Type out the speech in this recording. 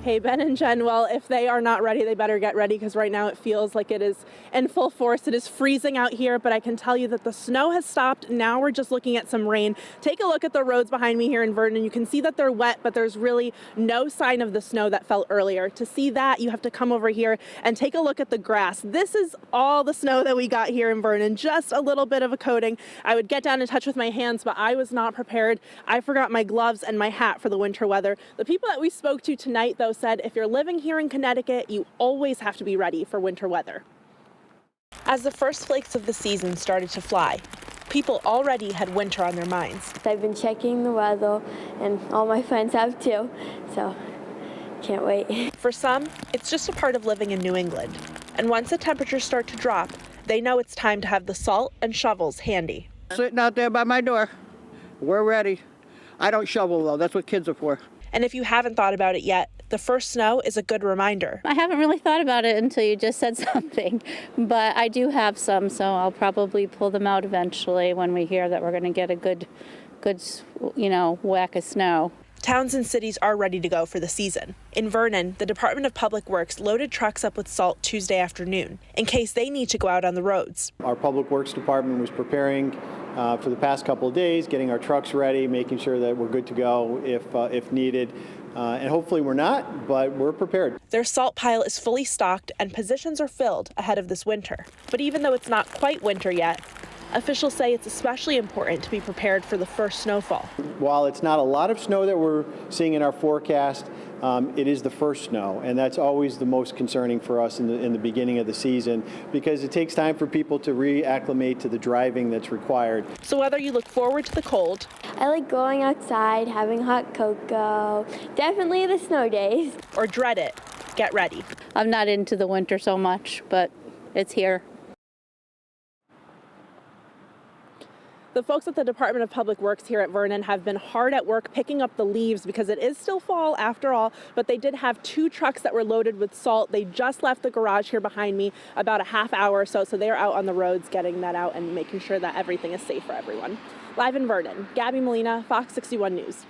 Hey, Ben and Jen, well, if they are not ready, they better get ready, because right now it feels like it is in full force. It is freezing out here, but I can tell you that the snow has stopped. Now we're just looking at some rain. Take a look at the roads behind me here in Vernon. You can see that they're wet, but there's really no sign of the snow that fell earlier. To see that, you have to come over here and take a look at the grass. This is all the snow that we got here in Vernon, just a little bit of a coating. I would get down in touch with my hands, but I was not prepared. I forgot my gloves and my hat for the winter weather. The people that we spoke to tonight, though, said if you're living here in Connecticut, you always have to be ready for winter weather. As the first flakes of the season started to fly, people already had winter on their minds. I've been checking the weather, and all my friends have too, so can't wait. For some, it's just a part of living in New England. And once the temperatures start to drop, they know it's time to have the salt and shovels handy. Sitting out there by my door. We're ready. I don't shovel, though. That's what kids are for. And if you haven't thought about it yet, the first snow is a good reminder. I haven't really thought about it until you just said something, but I do have some, so I'll probably pull them out eventually when we hear that we're going to get a good, whack of snow. Towns and cities are ready to go for the season. In Vernon, the Department of Public Works loaded trucks up with salt Tuesday afternoon in case they need to go out on the roads. Our Public Works Department was preparing for the past couple of days, getting our trucks ready, making sure that we're good to go if needed. And hopefully we're not, but we're prepared. Their salt pile is fully stocked and positions are filled ahead of this winter. But even though it's not quite winter yet, officials say it's especially important to be prepared for the first snowfall. While it's not a lot of snow that we're seeing in our forecast, it is the first snow, and that's always the most concerning for us in the beginning of the season, because it takes time for people to reacclimate to the driving that's required. So whether you look forward to the cold, I like going outside, having hot cocoa, definitely the snow days, or dread it, get ready. I'm not into the winter so much, but it's here. The folks at the Department of Public Works here at Vernon have been hard at work picking up the leaves because it is still fall after all, but they did have 2 trucks that were loaded with salt. They just left the garage here behind me about a half hour or so they're out on the roads getting that out and making sure that everything is safe for everyone. Live in Vernon, Gabby Molina, Fox 61 News.